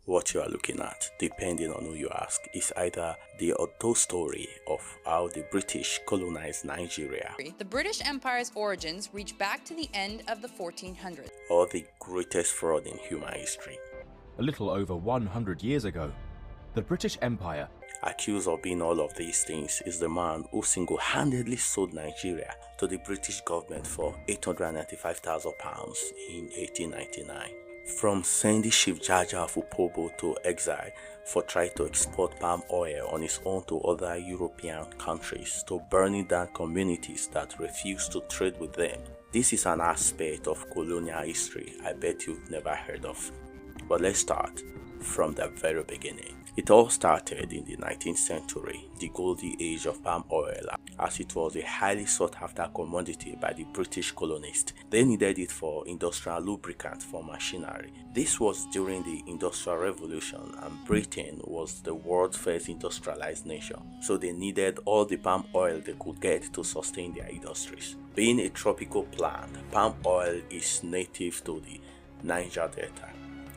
What you are looking at, depending on who you ask, is either the untold story of how the British colonized Nigeria, The British Empire's origins reach back to the end of the 1400s. or the greatest fraud in human history. A little over 100 years ago, the British Empire, Accused of being all of these things is the man who single-handedly sold Nigeria to the British government for £895,000 in 1899. From sending Chief Jaja of Opobo to exile for trying to export palm oil on his own to other European countries, to burning down communities that refused to trade with them. This is an aspect of colonial history I bet you've never heard of. But let's start from the very beginning. It all started in the 19th century, the golden age of palm oil, as it was a highly sought after commodity by the British colonists. They needed it for industrial lubricant for machinery. This was during the Industrial Revolution, and Britain was the world's first industrialized nation, so they needed all the palm oil they could get to sustain their industries. Being a tropical plant, palm oil is native to the Niger Delta.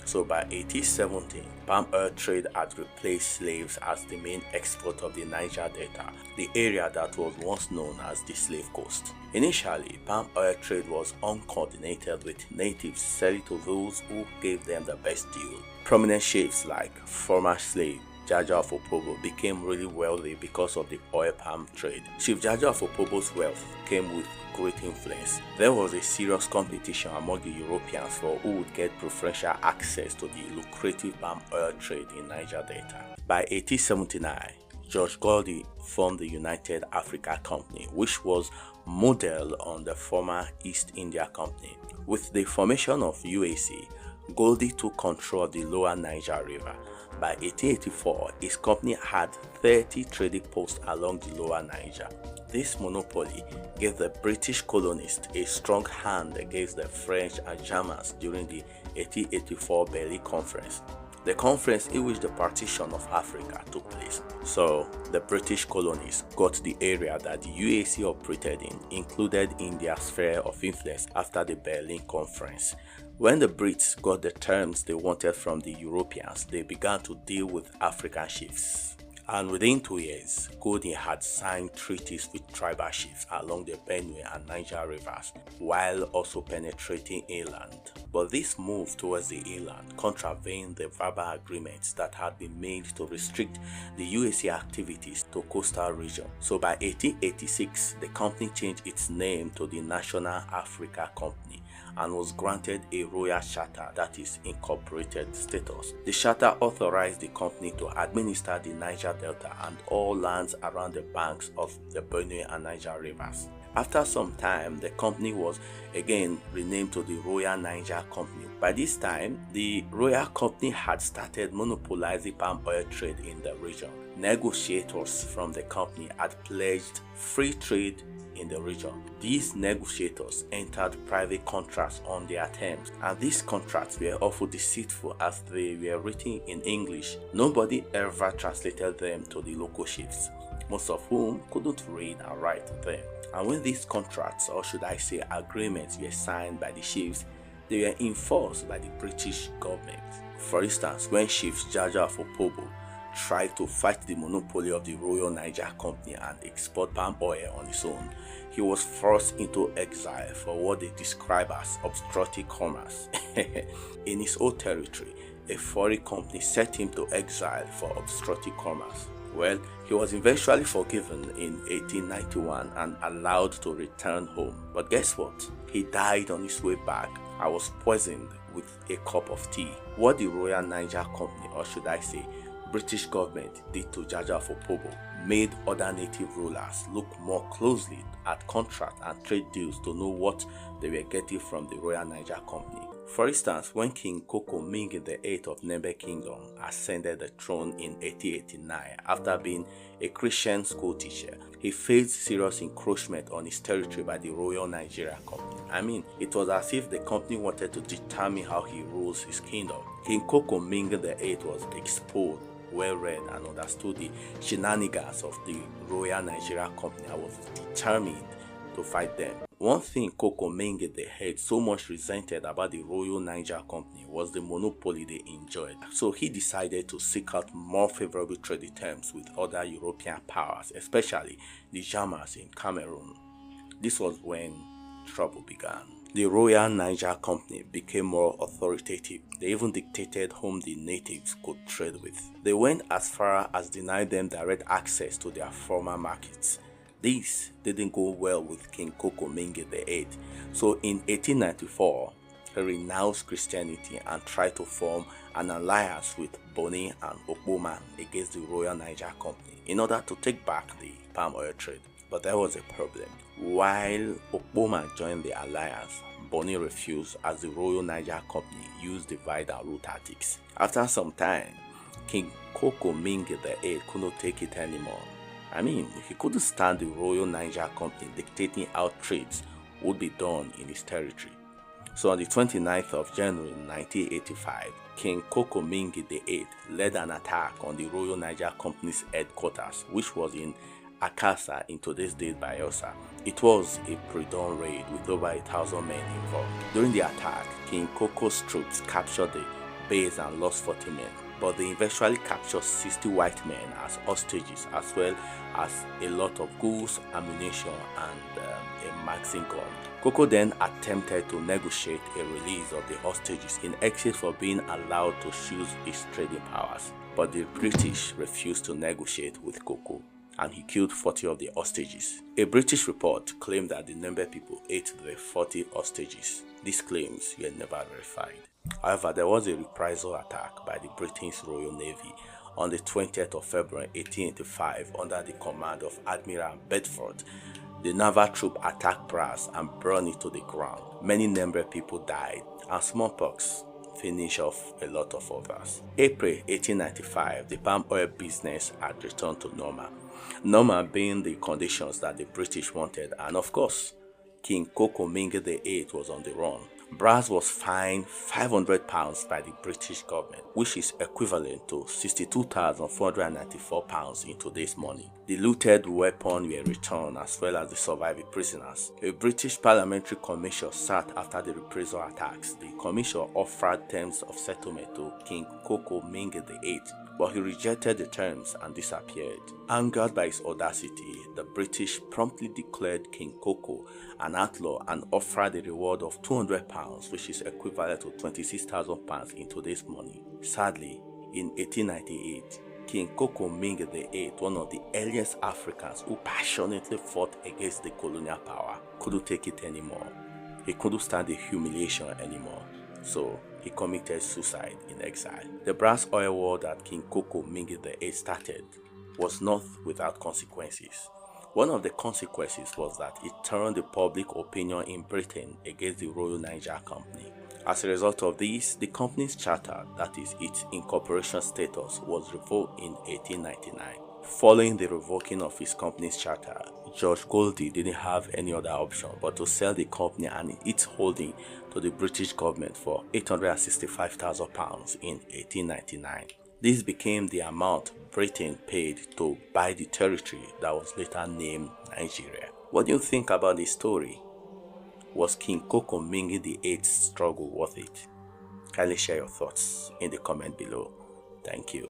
So by 1817, palm oil trade had replaced slaves as the main export of the Niger Delta, the area that was once known as the Slave Coast. Initially, palm oil trade was uncoordinated, with natives selling to those who gave them the best deal. Prominent chiefs like former slave Jaja of Opobo became really wealthy because of the oil palm trade. Chief Jaja of Opobo's wealth came with great influence. There was a serious competition among the Europeans for who would get preferential access to the lucrative palm oil trade in Niger Delta. By 1879, George Goldie formed the United Africa Company, which was modeled on the former East India Company. With the formation of UAC, Goldie took control of the lower Niger River. By 1884, his company had 30 trading posts along the lower Niger. This monopoly gave the British colonists a strong hand against the French and Germans during the 1884 Berlin Conference, the conference in which the partition of Africa took place. So, the British colonies got the area that the UAC operated in included in their sphere of influence after the Berlin Conference. When the Brits got the terms they wanted from the Europeans, they began to deal with African chiefs. And within 2 years, Goldie had signed treaties with tribal chiefs along the Benue and Niger rivers, while also penetrating inland. But this move towards the inland contravened the verbal agreements that had been made to restrict the UAC activities to coastal region. So by 1886, the company changed its name to the National Africa Company and was granted a royal charter, that is, incorporated status. The charter authorized the company to administer the Niger Delta and all lands around the banks of the Benue and Niger rivers. After some time, the company was again renamed to the Royal Niger Company. By this time, the Royal Company had started monopolizing palm oil trade in the region. Negotiators from the company had pledged free trade in the region. These negotiators entered private contracts on their terms, and these contracts were often deceitful as they were written in English. Nobody ever translated them to the local chiefs, most of whom couldn't read and write them. And when these contracts, or should I say agreements, were signed by the chiefs, they were enforced by the British government. For instance, when Chief Jaja of Opobo tried to fight the monopoly of the Royal Niger Company and export palm oil on his own, he was forced into exile for what they describe as obstructing commerce. In his own territory, a foreign company sent him to exile for obstructing commerce. Well, he was eventually forgiven in 1891 and allowed to return home. But guess what? He died on his way back and was poisoned with a cup of tea. What the Royal Niger Company, or should I say British government, did to Jaja of Opobo made other native rulers look more closely at contract and trade deals to know what they were getting from the Royal Niger Company. For instance, when King Koko the 8th of Nembe Kingdom ascended the throne in 1889 after being a Christian school teacher, he faced serious encroachment on his territory by the Royal Nigeria Company. I mean, it was as if the company wanted to determine how he rules his kingdom. King Koko the 8th was exposed, well read, and understood the shenanigans of the Royal Nigeria Company and was determined to fight them. One thing Koko Menge the head so much resented about the Royal Niger Company was the monopoly they enjoyed. So he decided to seek out more favorable trading terms with other European powers, especially the Germans in Cameroon. This was when trouble began. The Royal Niger Company became more authoritative. They even dictated whom the natives could trade with. They went as far as denying them direct access to their former markets. This didn't go well with King Koko Menge VIII. So in 1894, he renounced Christianity and tried to form an alliance with Boni and Okpoma against the Royal Niger Company in order to take back the palm oil trade. But there was a problem. While Okpoma joined the alliance, Boni refused as the Royal Niger Company used divide and rule tactics. After some time, King Koko Menge VIII couldn't take it anymore. He couldn't stand the Royal Niger Company dictating how trades would be done in his territory. So on the 29th of January 1985, King Koko Menge VIII led an attack on the Royal Niger Company's headquarters, which was in Akasa in today's date Bayelsa. It was a pre-dawn raid with over 1,000 men involved. During the attack, King Koko's troops captured the base and lost 40 men, but they eventually captured 60 white men as hostages, as well as a lot of goods, ammunition, and a magazine gun. Koko then attempted to negotiate a release of the hostages in exchange for being allowed to choose his trading powers, but the British refused to negotiate with Koko, and he killed 40 of the hostages. A British report claimed that the Nembe people ate the 40 hostages. These claims were never verified. However, there was a reprisal attack by the British Royal Navy on the 20th of February 1885 under the command of Admiral Bedford. The naval troop attacked Brass and burned it to the ground. Many Nembe people died, and smallpox finished off a lot of others. April 1895, the palm oil business had returned to normal. Normal being the conditions that the British wanted, and of course, King Koko Menge VIII was on the run. Brass was fined £500 by the British government, which is equivalent to £62,494 in today's money. The looted weapons were returned as well as the surviving prisoners. A British parliamentary commission sat after the reprisal attacks. The commission offered terms of settlement to King Koko Menge VIII, but he rejected the terms and disappeared. Angered by his audacity, the British promptly declared King Koko an outlaw and offered a reward of £200, which is equivalent to £26,000 in today's money. Sadly, in 1898, King Koko Menge VIII, one of the earliest Africans who passionately fought against the colonial power, couldn't take it anymore. He couldn't stand the humiliation anymore. So he committed suicide in exile. The brass oil war that King Koko Menge VIII started was not without consequences. One of the consequences was that it turned the public opinion in Britain against the Royal Niger Company. As a result of this, the company's charter, that is its incorporation status, was revoked in 1899. Following the revoking of his company's charter, George Goldie didn't have any other option but to sell the company and its holding to the British government for £865,000 in 1899. This became the amount Britain paid to buy the territory that was later named Nigeria. What do you think about this story? Was King Koko Menge VIII's struggle worth it? Kindly share your thoughts in the comment below. Thank you.